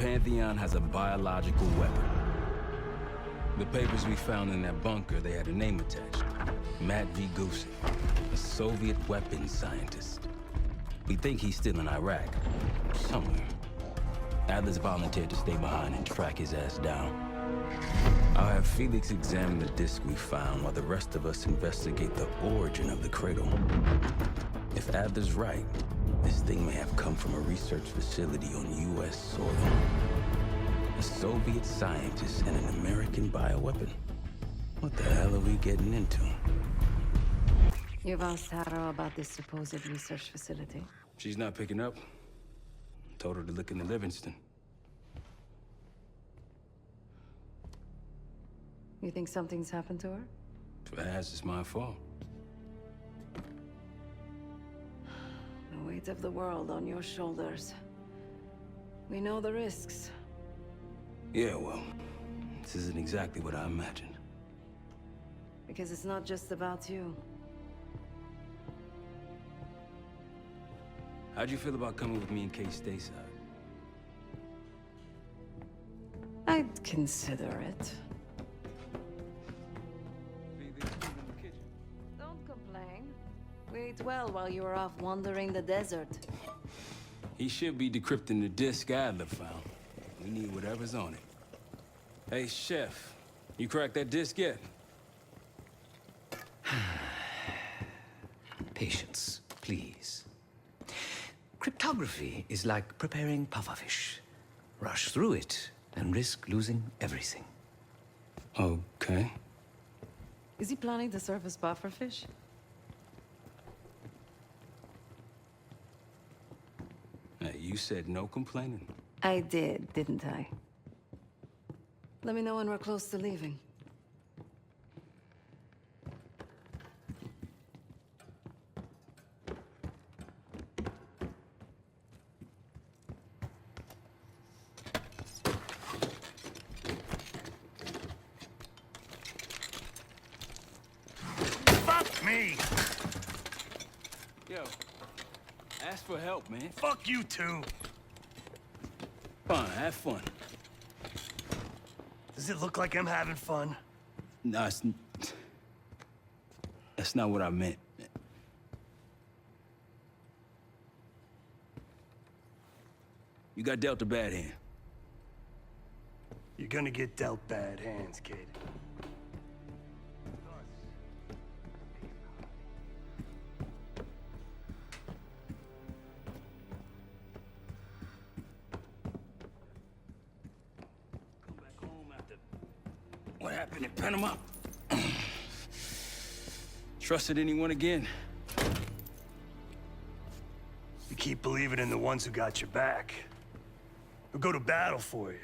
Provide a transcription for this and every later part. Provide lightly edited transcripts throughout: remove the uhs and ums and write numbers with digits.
Pantheon has a biological weapon. The papers we found in that bunker, they had a name attached. Matt V. Gusev, a Soviet weapons scientist. We think he's still in Iraq, somewhere. Adler's volunteered to stay behind and track his ass down. I'll have Felix examine the disk we found while the rest of us investigate the origin of the cradle. If Adler's right, this thing may have come from a research facility on U.S. soil. A Soviet scientist and an American bioweapon. What the hell are we getting into? You've asked Harrow about this supposed research facility? She's not picking up. Told her to look into Livingston. You think something's happened to her? If it has, it's my fault. The weight of the world on your shoulders. We know the risks. Yeah, well, this isn't exactly what I imagined. Because it's not just about you. How'd you feel about coming with me in case stateside? I'd consider it. Don't complain. We ate well while you were off wandering the desert. He should be decrypting the disk Adler found. We need whatever's on it. Hey, Chef, you cracked that disk yet? Patience, please. Cryptography is like preparing pufferfish. Rush through it and risk losing everything. Okay. Is he planning to serve us pufferfish? Hey, you said no complaining. I did, didn't I? Let me know when we're close to leaving. Fuck me! Yo, ask for help, man. Fuck you too! Fine, have fun. Does it look like I'm having fun? No, that's not what I meant. You got dealt a bad hand. You're gonna get dealt bad hands, kid. Come back home after what happened in Panama. Trusted anyone again? You keep believing in the ones who got your back. Who go to battle for you.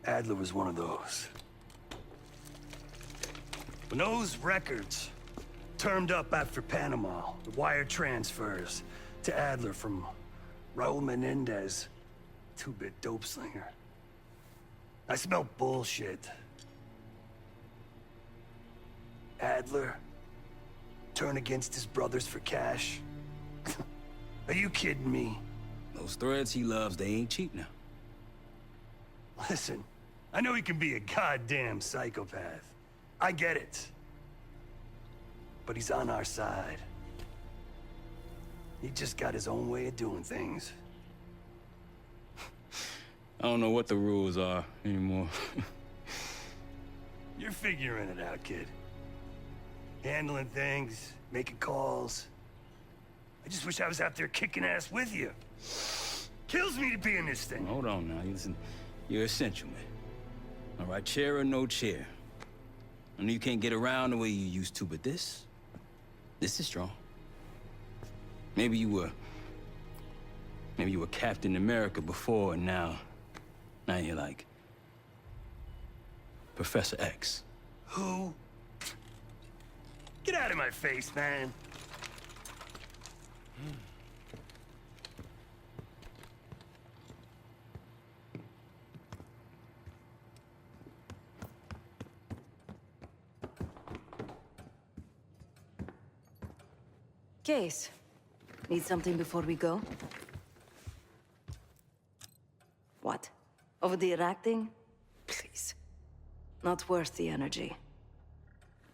Adler was one of those. When those records turned up after Panama, the wire transfers to Adler from Raul Menendez, two-bit dope slinger. I smelled bullshit. Adler turn against his brothers for cash? Are you kidding me? Those threads he loves, they ain't cheap now. Listen, I know he can be a goddamn psychopath. I get it. But he's on our side. He just got his own way of doing things. I don't know what the rules are anymore. You're figuring it out, kid. Handling things, making calls. I just wish I was out there kicking ass with you. Kills me to be in this thing. Hold on now, listen. You're essential, man. All right, chair or no chair. I know you can't get around the way you used to, but this is strong. Maybe you were Captain America before, and now you're like Professor X. Who? Get out of my face, man. Case. Need something before we go? Overacting? Please. Not worth the energy.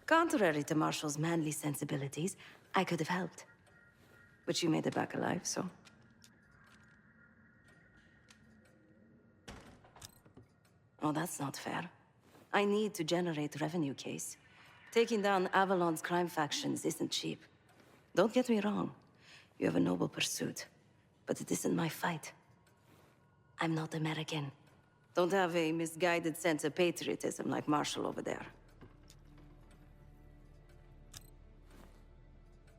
Contrary to Marshall's manly sensibilities, I could have helped. But you made it back alive, so... Oh, that's not fair. I need to generate revenue, Case. Taking down Avalon's crime factions isn't cheap. Don't get me wrong. You have a noble pursuit. But it isn't my fight. I'm not American. Don't have a misguided sense of patriotism like Marshall over there.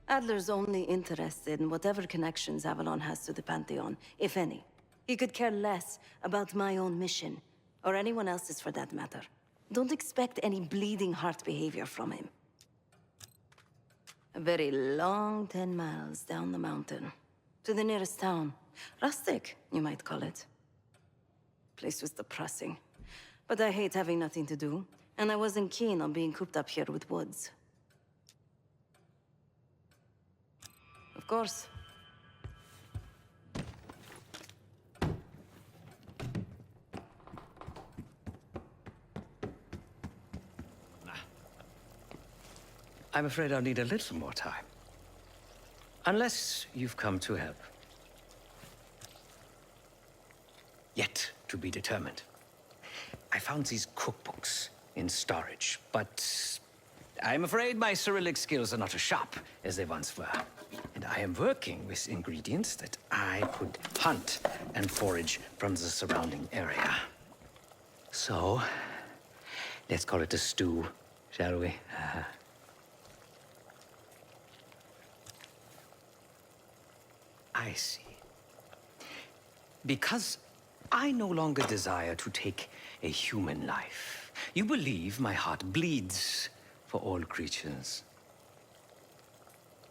Adler's only interested in whatever connections Avalon has to the Pantheon, if any. He could care less about my own mission, or anyone else's for that matter. Don't expect any bleeding heart behavior from him. A very long 10 miles down the mountain. To the nearest town. Rustic, you might call it. Place was depressing. But I hate having nothing to do, and I wasn't keen on being cooped up here with Woods. Of course. I'm afraid I'll need a little more time. Unless you've come to help. Yet to be determined. I found these cookbooks in storage, but I'm afraid my Cyrillic skills are not as sharp as they once were. And I am working with ingredients that I could hunt and forage from the surrounding area. So, let's call it a stew, shall we? I see. Because I no longer desire to take a human life. You believe my heart bleeds for all creatures.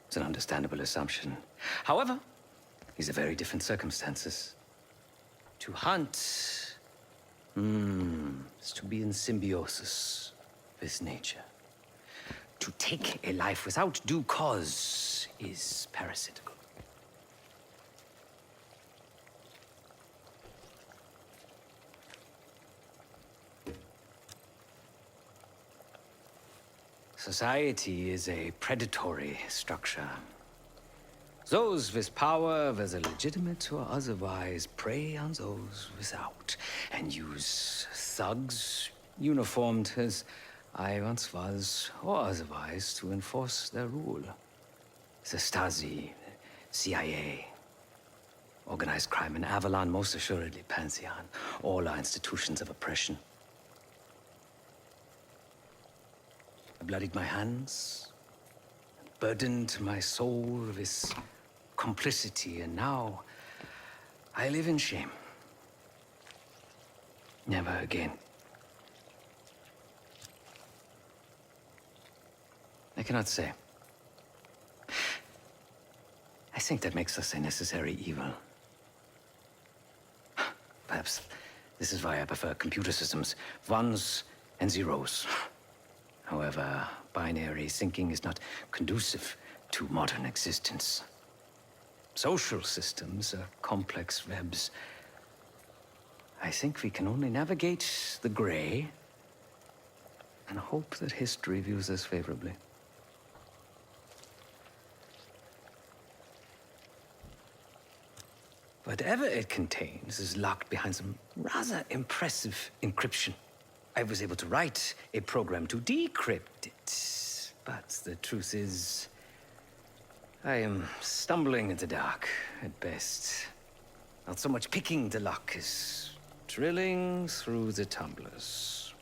It's an understandable assumption. However, these are very different circumstances. To hunt, is to be in symbiosis with nature. To take a life without due cause is parasitical. Society is a predatory structure. Those with power, whether legitimate or otherwise, prey on those without, and use thugs, uniformed as I once was, or otherwise, to enforce their rule. The Stasi, CIA, organized crime in Avalon, most assuredly Pantheon, all are institutions of oppression. I bloodied my hands, burdened my soul with complicity, and now I live in shame. Never again. I cannot say. I think that makes us a necessary evil. Perhaps this is why I prefer computer systems, ones and zeros. However, binary thinking is not conducive to modern existence. Social systems are complex webs. I think we can only navigate the gray and hope that history views us favorably. Whatever it contains is locked behind some rather impressive encryption. I was able to write a program to decrypt it, but the truth is, I am stumbling in the dark at best. Not so much picking the lock as drilling through the tumblers.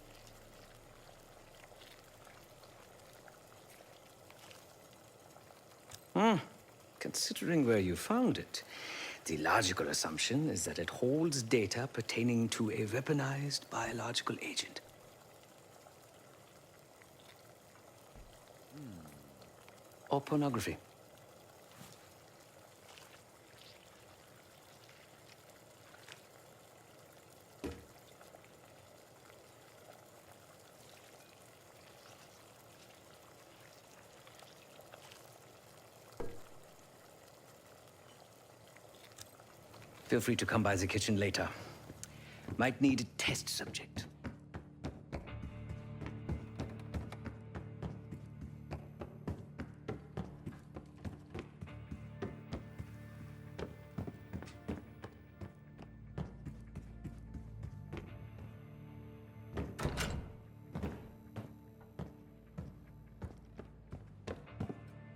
Considering where you found it, the logical assumption is that it holds data pertaining to a weaponized biological agent. Or pornography. Feel free to come by the kitchen later. Might need a test subject.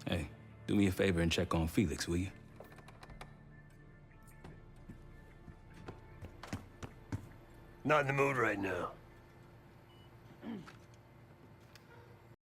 Hey, do me a favor and check on Felix, will you? Not in the mood right now.